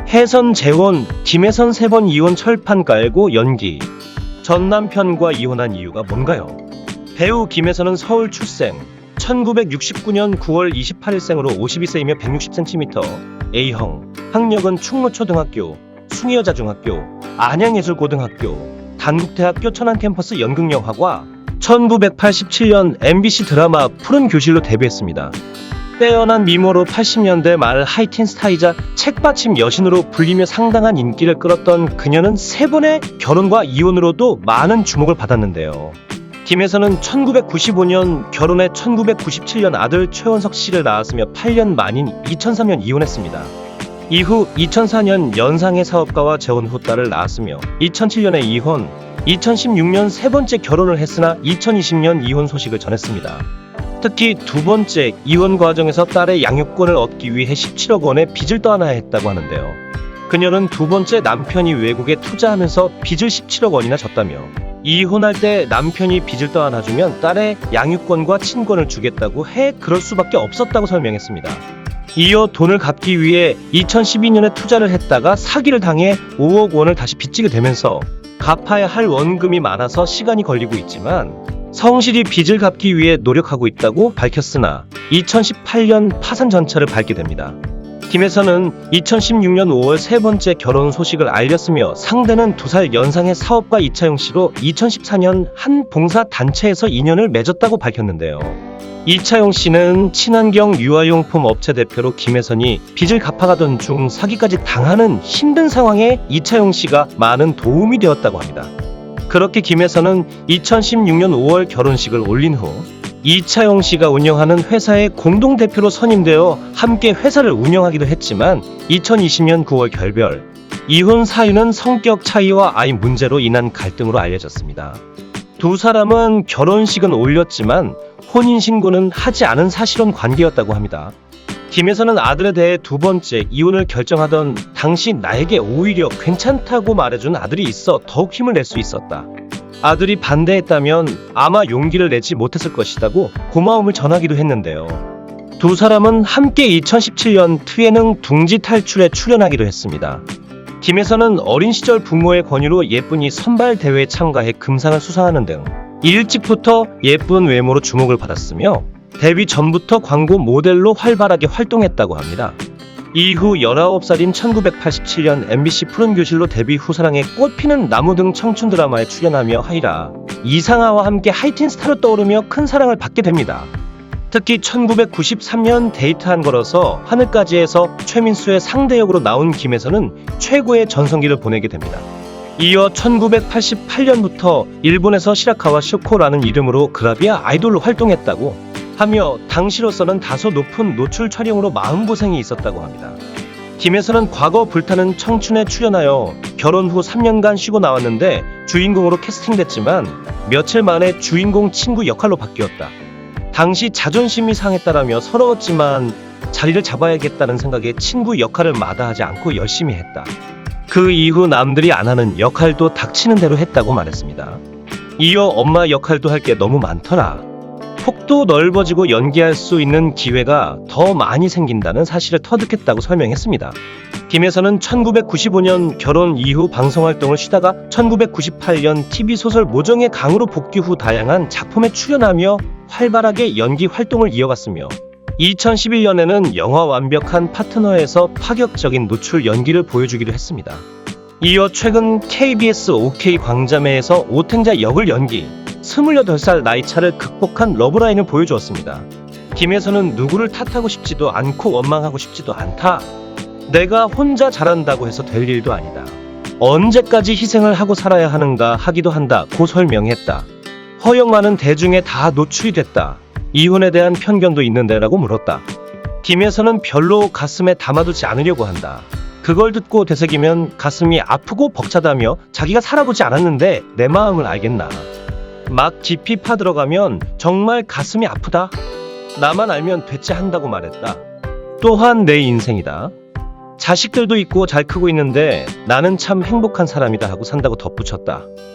혜선 재혼, 김혜선 3번 이혼 철판 깔고 연기. 전 남편과 이혼한 이유가 뭔가요? 배우 김혜선은 서울 출생, 1969년 9월 28일생으로 52세이며 160cm, A형, 학력은 충무초등학교, 숭의여자중학교, 안양예술고등학교, 단국대학교 천안캠퍼스 연극영화과, 1987년 MBC 드라마 푸른 교실로 데뷔했습니다. 빼어난 미모로 80년대 말 하이틴 스타이자 책받침 여신으로 불리며 상당한 인기를 끌었던 그녀는 3번의 결혼과 이혼으로도 많은 주목을 받았는데요. 김혜선은 1995년 결혼해 1997년 아들 최원석 씨를 낳았으며 8년 만인 2003년 이혼했습니다. 이후 2004년 연상의 사업가와 재혼 후 딸을 낳았으며 2007년에 이혼, 2016년 3번째 결혼을 했으나 2020년 이혼 소식을 전했습니다. 특히 2번째 이혼 과정에서 딸의 양육권을 얻기 위해 17억 원의 빚을 떠안아야 했다고 하는데요. 그녀는 2번째 남편이 외국에 투자하면서 빚을 17억 원이나 졌다며 이혼할 때 남편이 빚을 떠안아주면 딸의 양육권과 친권을 주겠다고 해 그럴 수밖에 없었다고 설명했습니다. 이어 돈을 갚기 위해 2012년에 투자를 했다가 사기를 당해 5억 원을 다시 빚지게 되면서 갚아야 할 원금이 많아서 시간이 걸리고 있지만 성실히 빚을 갚기 위해 노력하고 있다고 밝혔으나 2018년 파산 전차를 밟게 됩니다. 김혜선은 2016년 5월 3번째 결혼 소식을 알렸으며 상대는 2살 연상의 사업가 이차용 씨로 2014년 한 봉사단체에서 인연을 맺었다고 밝혔는데요. 이차용 씨는 친환경 유아용품 업체 대표로 김혜선이 빚을 갚아가던 중 사기까지 당하는 힘든 상황에 이차용 씨가 많은 도움이 되었다고 합니다. 그렇게 김혜선은 2016년 5월 결혼식을 올린 후 이차용 씨가 운영하는 회사의 공동대표로 선임되어 함께 회사를 운영하기도 했지만 2020년 9월 결별, 이혼 사유는 성격 차이와 아이 문제로 인한 갈등으로 알려졌습니다. 두 사람은 결혼식은 올렸지만 혼인신고는 하지 않은 사실혼 관계였다고 합니다. 김혜선은 아들에 대해 2번째 이혼을 결정하던 당시 나에게 오히려 괜찮다고 말해준 아들이 있어 더욱 힘을 낼 수 있었다. 아들이 반대했다면 아마 용기를 내지 못했을 것이라고 고마움을 전하기도 했는데요. 두 사람은 함께 2017년 트예능 둥지 탈출에 출연하기도 했습니다. 김혜선은 어린 시절 부모의 권유로 예쁜이 선발 대회에 참가해 금상을 수상하는 등 일찍부터 예쁜 외모로 주목을 받았으며 데뷔 전부터 광고 모델로 활발하게 활동했다고 합니다. 이후 19살인 1987년 MBC 푸른 교실로 데뷔 후 사랑의 꽃피는 나무 등 청춘 드라마에 출연하며 하이라, 이상아와 함께 하이틴 스타로 떠오르며 큰 사랑을 받게 됩니다. 특히 1993년 데이트한 거라서 하늘까지에서 최민수의 상대 역으로 나온 김혜선은 최고의 전성기를 보내게 됩니다. 이어 1988년부터 일본에서 시라카와 슈코라는 이름으로 그라비아 아이돌로 활동했다고 하며 당시로서는 다소 높은 노출 촬영으로 마음고생이 있었다고 합니다. 김혜선은 과거 불타는 청춘에 출연하여 결혼 후 3년간 쉬고 나왔는데 주인공으로 캐스팅됐지만 며칠 만에 주인공 친구 역할로 바뀌었다. 당시 자존심이 상했다라며 서러웠지만 자리를 잡아야겠다는 생각에 친구 역할을 마다하지 않고 열심히 했다. 그 이후 남들이 안 하는 역할도 닥치는 대로 했다고 말했습니다. 이어 엄마 역할도 할 게 너무 많더라. 폭도 넓어지고 연기할 수 있는 기회가 더 많이 생긴다는 사실을 터득했다고 설명했습니다. 김혜선은 1995년 결혼 이후 방송활동을 쉬다가 1998년 TV소설 모정의 강으로 복귀 후 다양한 작품에 출연하며 활발하게 연기 활동을 이어갔으며 2011년에는 영화 완벽한 파트너에서 파격적인 노출 연기를 보여주기도 했습니다. 이어 최근 KBS OK 광자매에서 오탱자 역을 연기, 28살 나이차를 극복한 러브라인을 보여주었습니다. 김혜선은 누구를 탓하고 싶지도 않고 원망하고 싶지도 않다. 내가 혼자 잘한다고 해서 될 일도 아니다. 언제까지 희생을 하고 살아야 하는가 하기도 한다고 설명했다. 허영 많은 대중에 다 노출이 됐다. 이혼에 대한 편견도 있는데 라고 물었다. 김혜선은 별로 가슴에 담아두지 않으려고 한다. 그걸 듣고 되새기면 가슴이 아프고 벅차다며 자기가 살아보지 않았는데 내 마음을 알겠나. 막 깊이 파들어가면 정말 가슴이 아프다. 나만 알면 됐지 한다고 말했다. 또한 내 인생이다. 자식들도 있고 잘 크고 있는데 나는 참 행복한 사람이다 하고 산다고 덧붙였다.